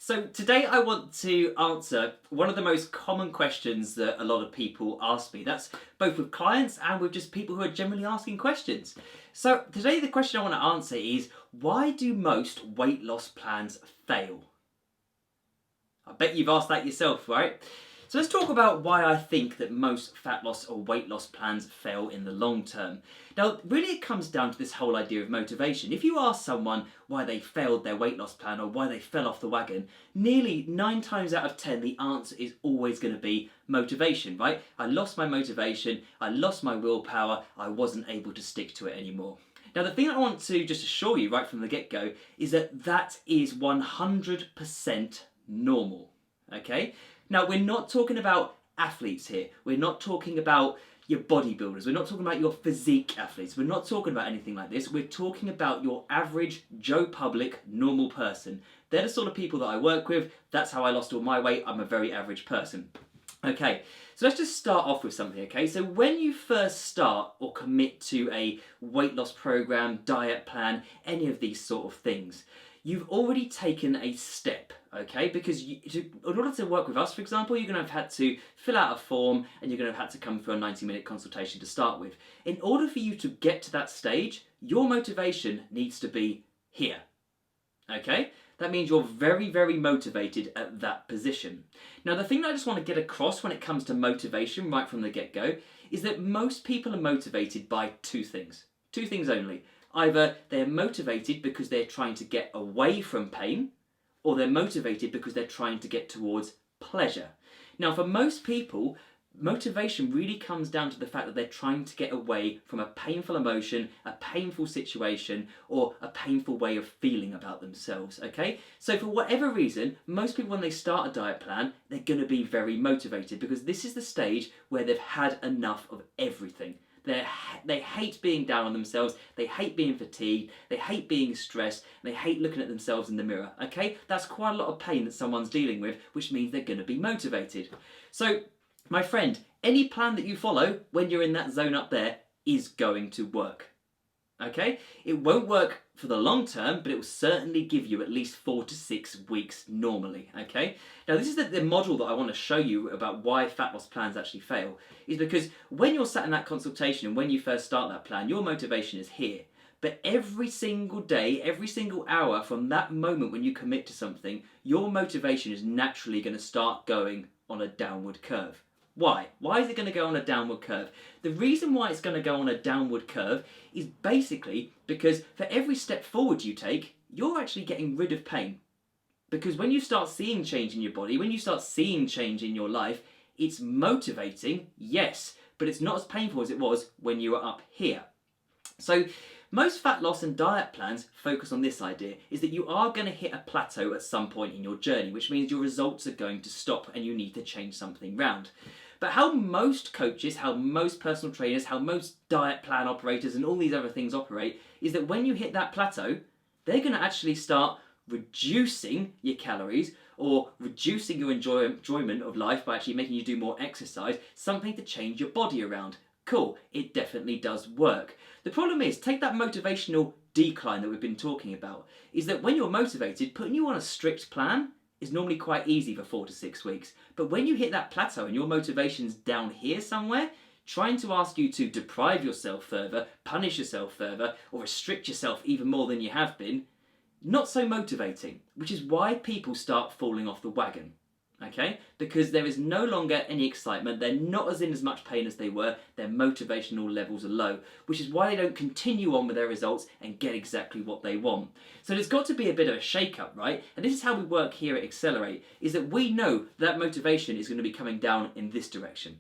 So today I want to answer one of the most common questions that a lot of people ask me. That's both with clients and with just people who are generally asking questions. So today the question I want to answer is, why do most weight loss plans fail? I bet you've asked that yourself, right? So let's talk about why I think that most fat loss or weight loss plans fail in the long term. Now, really it comes down to this whole idea of motivation. If you ask someone why they failed their weight loss plan or why they fell off the wagon, nearly 9 times out of 10 the answer is always going to be motivation, right? I lost my motivation, I lost my willpower, I wasn't able to stick to it anymore. Now, the thing I want to just assure you right from the get-go is that that is 100% normal, okay? Now, we're not talking about athletes here. We're not talking about your bodybuilders. We're not talking about your physique athletes. We're not talking about anything like this. We're talking about your average Joe Public normal person. They're the sort of people that I work with. That's how I lost all my weight. I'm a very average person. Okay, so let's just start off with something, okay? So when you first start or commit to a weight loss program, diet plan, any of these sort of things, you've already taken a step, okay? Because in order to work with us, for example, you're going to have had to fill out a form and you're going to have had to come for a 90-minute consultation to start with. In order for you to get to that stage, your motivation needs to be here, okay? That means you're very, very motivated at that position. Now, the thing that I just want to get across when it comes to motivation right from the get-go is that most people are motivated by two things only. Either they're motivated because they're trying to get away from pain, or they're motivated because they're trying to get towards pleasure. Now, for most people, motivation really comes down to the fact that they're trying to get away from a painful emotion, a painful situation, or a painful way of feeling about themselves, okay? So for whatever reason, most people when they start a diet plan, they're going to be very motivated because this is the stage where they've had enough of everything. They hate being down on themselves, they hate being fatigued, they hate being stressed, and they hate looking at themselves in the mirror, okay? That's quite a lot of pain that someone's dealing with, which means they're going to be motivated. So, my friend, any plan that you follow when you're in that zone up there is going to work, okay? It won't work for the long term, but it will certainly give you at least 4 to 6 weeks normally, okay? Now, this is the model that I want to show you about why fat loss plans actually fail, is because when you're sat in that consultation and when you first start that plan, your motivation is here. But every single day, every single hour from that moment when you commit to something, your motivation is naturally going to start going on a downward curve. Why? Why is it going to go on a downward curve? The reason why it's going to go on a downward curve is basically because for every step forward you take, you're actually getting rid of pain. Because when you start seeing change in your body, when you start seeing change in your life, it's motivating, yes, but it's not as painful as it was when you were up here. So most fat loss and diet plans focus on this idea, is that you are going to hit a plateau at some point in your journey, which means your results are going to stop and you need to change something round. But how most coaches, how most personal trainers, how most diet plan operators and all these other things operate is that when you hit that plateau, they're going to actually start reducing your calories or reducing your enjoyment of life by actually making you do more exercise, something to change your body around. Cool, it definitely does work. The problem is, take that motivational decline that we've been talking about, is that when you're motivated, putting you on a strict plan is normally quite easy for 4 to 6 weeks. But when you hit that plateau and your motivation's down here somewhere, trying to ask you to deprive yourself further, punish yourself further, or restrict yourself even more than you have been, not so motivating, which is why people start falling off the wagon. Okay? Because there is no longer any excitement, they're not as in as much pain as they were, their motivational levels are low, which is why they don't continue on with their results and get exactly what they want. So there's got to be a bit of a shake-up, right? And this is how we work here at Accelerate, is that we know that motivation is going to be coming down in this direction.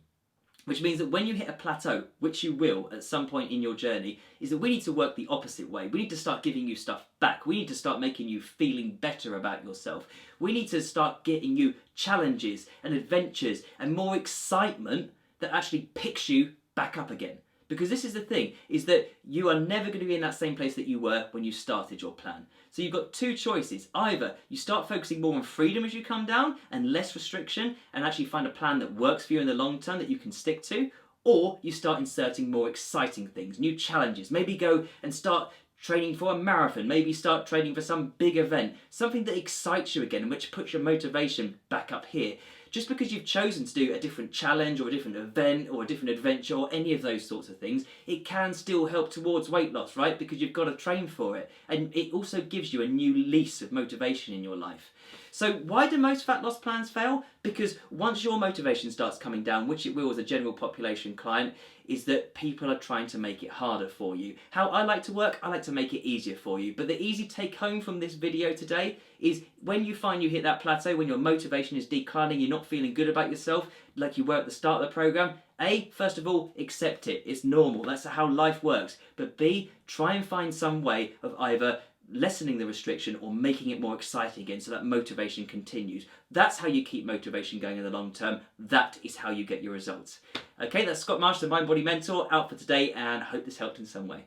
Which means that when you hit a plateau, which you will at some point in your journey, is that we need to work the opposite way. We need to start giving you stuff back. We need to start making you feeling better about yourself. We need to start getting you challenges and adventures and more excitement that actually picks you back up again. Because this is the thing, is that you are never going to be in that same place that you were when you started your plan. So you've got two choices. Either you start focusing more on freedom as you come down and less restriction and actually find a plan that works for you in the long term that you can stick to, or you start inserting more exciting things, new challenges. Maybe go and start training for a marathon, maybe start training for some big event, something that excites you again and which puts your motivation back up here. Just because you've chosen to do a different challenge or a different event or a different adventure or any of those sorts of things, it can still help towards weight loss, right? Because you've got to train for it. And it also gives you a new lease of motivation in your life. So why do most fat loss plans fail? Because once your motivation starts coming down, which it will as a general population client, is that people are trying to make it harder for you. How I like to work, I like to make it easier for you. But the easy take home from this video today is when you find you hit that plateau, when your motivation is declining, you're not feeling good about yourself like you were at the start of the program, A, first of all, accept it. It's normal. That's how life works. But B, try and find some way of either lessening the restriction or making it more exciting again so that motivation continues. That's how you keep motivation going in the long term. That is how you get your results. Okay, that's Scott Marsh, the Mind Body Mentor, out for today, and I hope this helped in some way.